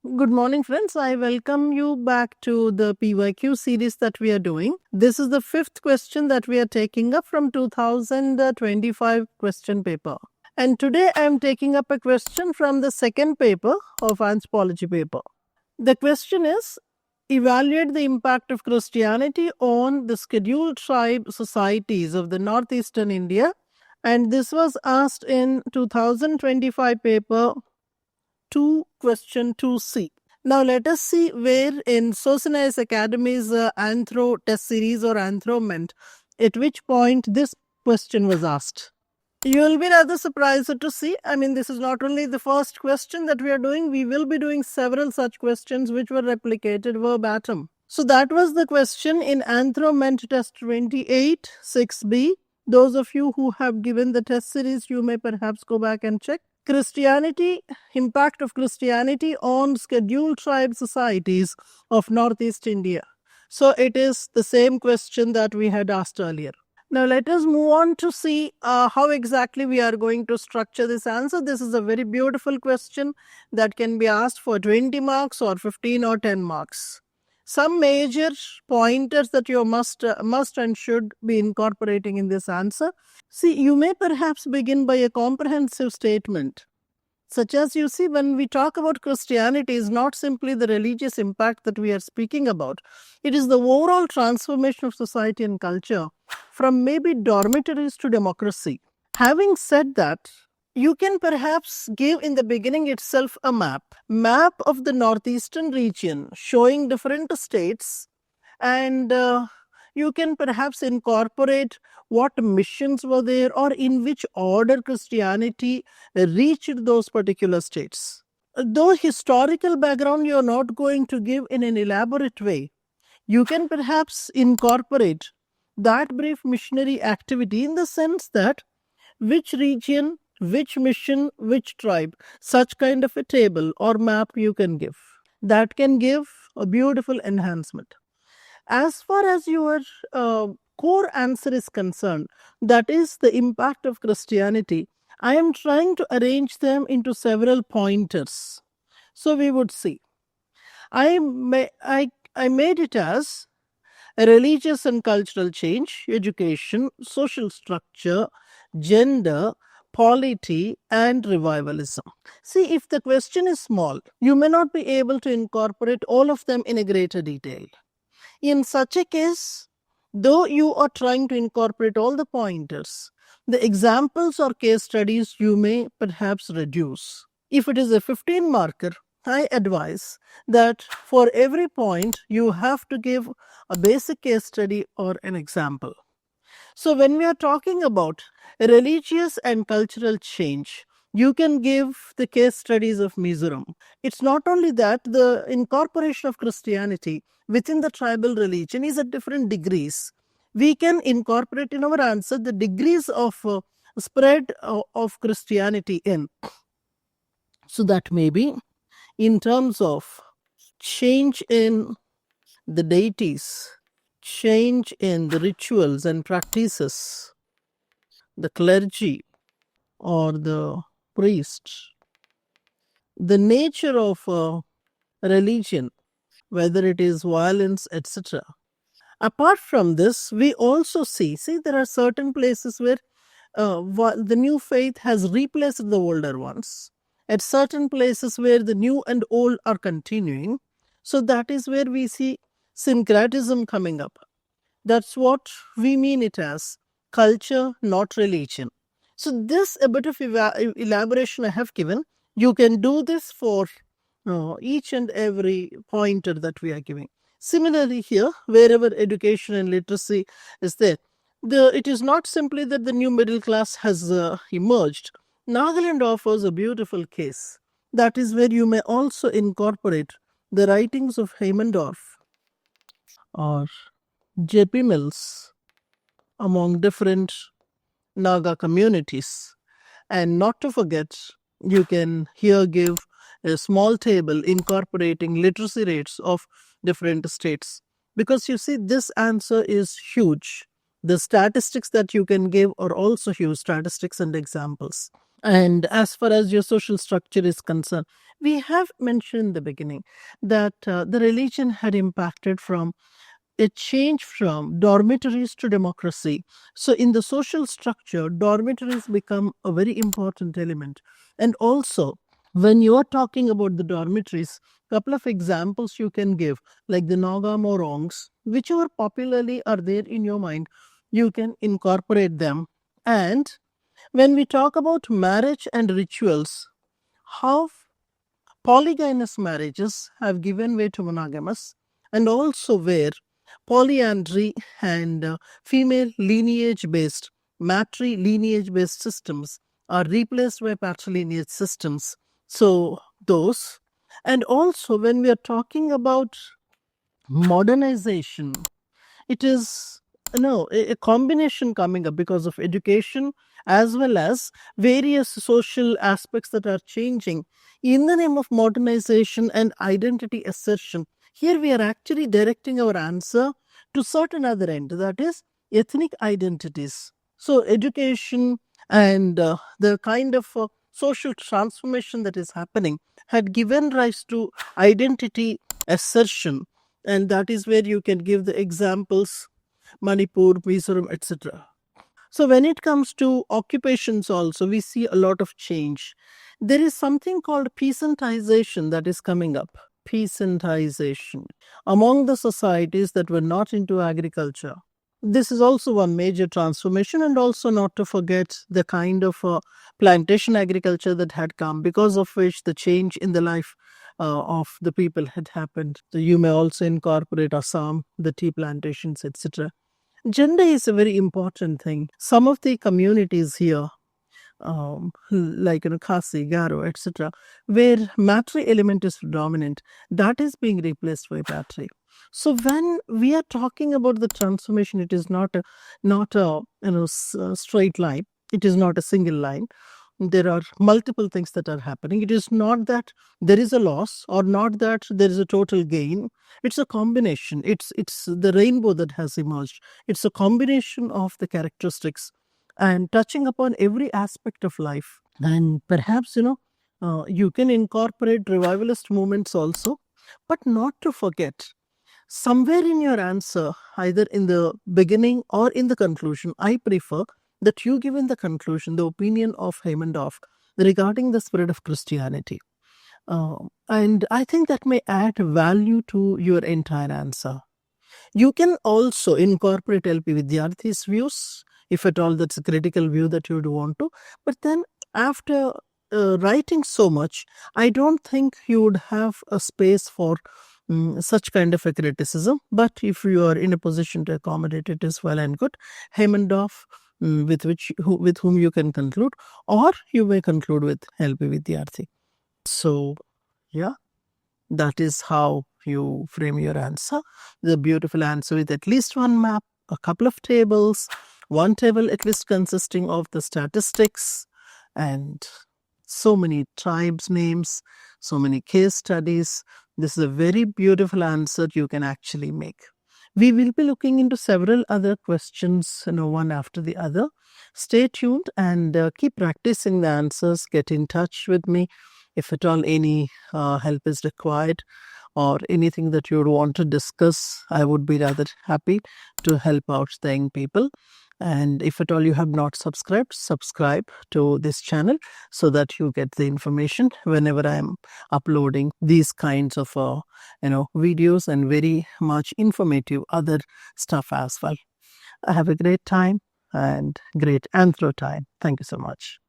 Good morning, friends. I welcome you back to the PYQ series that we are doing. This is the fifth question that we are taking up from 2025 question paper. And today I am taking up a question from the second paper of Anthropology paper. The question is, evaluate the impact of Christianity on the scheduled tribe societies of the northeastern India. And this was asked in 2025 paper 2, question 2C. Now let us see where in Sosin Academy's Anthro test series or ANTHROMENT, at which point this question was asked. You will be rather surprised to see, this is not only the first question that we are doing, we will be doing several such questions which were replicated verbatim. So that was the question in ANTHROMENT test 28, 6B. Those of you who have given the test series, you may perhaps go back and check. Christianity, impact of Christianity on scheduled tribe societies of Northeast India. So it is the same question that we had asked earlier. Now let us move on to see how exactly we are going to structure this answer. This is a very beautiful question that can be asked for 20 marks or 15 or 10 marks. Some major pointers that you must and should be incorporating in this answer. See, you may perhaps begin by a comprehensive statement, such as you see when we talk about Christianity is not simply the religious impact that we are speaking about. It is the overall transformation of society and culture from maybe dormitories to democracy. Having said that, you can perhaps give in the beginning itself a map of the northeastern region showing different states, and you can perhaps incorporate what missions were there or in which order Christianity reached those particular states. Though historical background you are not going to give in an elaborate way, you can perhaps incorporate that brief missionary activity in the sense that which region, which mission, which tribe, such kind of a table or map you can give. That can give a beautiful enhancement. As far as your core answer is concerned, that is the impact of Christianity, I am trying to arrange them into several pointers. So we would see. I made it as religious and cultural change, education, social structure, gender, polity, and revivalism. See, if the question is small, you may not be able to incorporate all of them in a greater detail. In such a case, though you are trying to incorporate all the pointers, the examples or case studies you may perhaps reduce. If it is a 15 marker, I advise that for every point you have to give a basic case study or an example. So when we are talking about religious and cultural change, you can give the case studies of Mizoram. It's not only that, the incorporation of Christianity within the tribal religion is at different degrees. We can incorporate in our answer the degrees of spread of Christianity in. So that may be in terms of change in the deities, change in the rituals and practices, the clergy or the priest, the nature of religion, whether it is violence, etc. Apart from this, we also see there are certain places where the new faith has replaced the older ones. At certain places where the new and old are continuing. So that is where we see syncretism coming up. That's what we mean it as culture, not religion. So this a bit of elaboration I have given. You can do this for each and every pointer that we are giving. Similarly here, wherever education and literacy is there, it is not simply that the new middle class has emerged. Nagaland offers a beautiful case. That is where you may also incorporate the writings of Heimendorf or J.P. Mills among different Naga communities. And not to forget, you can here give a small table incorporating literacy rates of different states. Because you see, this answer is huge. The statistics that you can give are also huge, statistics and examples. And as far as your social structure is concerned, we have mentioned in the beginning that the religion had impacted from a change from dormitories to democracy. So, in the social structure, dormitories become a very important element. And also, when you are talking about the dormitories, couple of examples you can give, like the Naga Morongs, whichever popularly are there in your mind, you can incorporate them. And when we talk about marriage and rituals, how polygynous marriages have given way to monogamous, and also where polyandry and female lineage based, lineage based systems are replaced by patrilineage systems. So, those, and also when we are talking about modernization, it is a combination coming up because of education as well as various social aspects that are changing in the name of modernization and identity assertion. Here we are actually directing our answer to certain other end, that is ethnic identities. So education and the kind of social transformation that is happening had given rise to identity assertion, and that is where you can give the examples Manipur, Mizoram, etc. So when it comes to occupations also, we see a lot of change. There is something called peasantization that is coming up. Peasantization among the societies that were not into agriculture. This is also one major transformation, and also not to forget the kind of plantation agriculture that had come, because of which the change in the life of the people had happened. So you may also incorporate Assam, the tea plantations, etc. Gender is a very important thing. Some of the communities here, like Khasi, Garo, etc., where matri element is dominant, that is being replaced by patri. So when we are talking about the transformation, it is not a straight line. It is not a single line. There are multiple things that are happening. It is not that there is a loss or not that there is a total gain. It's a combination. It's the rainbow that has emerged. It's a combination of the characteristics and touching upon every aspect of life. And perhaps you can incorporate revivalist movements also, but not to forget, somewhere in your answer, either in the beginning or in the conclusion, I prefer that you give in the conclusion the opinion of Heimendorf regarding the spread of Christianity. And I think that may add value to your entire answer. You can also incorporate LP Vidyarthi's views, if at all that's a critical view that you would want to. But then, after writing so much, I don't think you would have a space for such kind of a criticism. But if you are in a position to accommodate it, is well and good. Heimendorf, with whom you can conclude, or you may conclude with LP Vidyarthi. So, yeah. That is how you frame your answer. The beautiful answer with at least one map, a couple of tables, one table at least consisting of the statistics, and so many tribes names, so many case studies. This is a very beautiful answer you can actually make. We will be looking into several other questions, one after the other. Stay tuned and keep practicing the answers. Get in touch with me if at all any help is required or anything that you would want to discuss. I would be rather happy to help out the young people. And if at all you have not subscribed, subscribe to this channel so that you get the information whenever I am uploading these kinds of videos and very much informative other stuff as well. Have a great time and great anthro time. Thank you so much.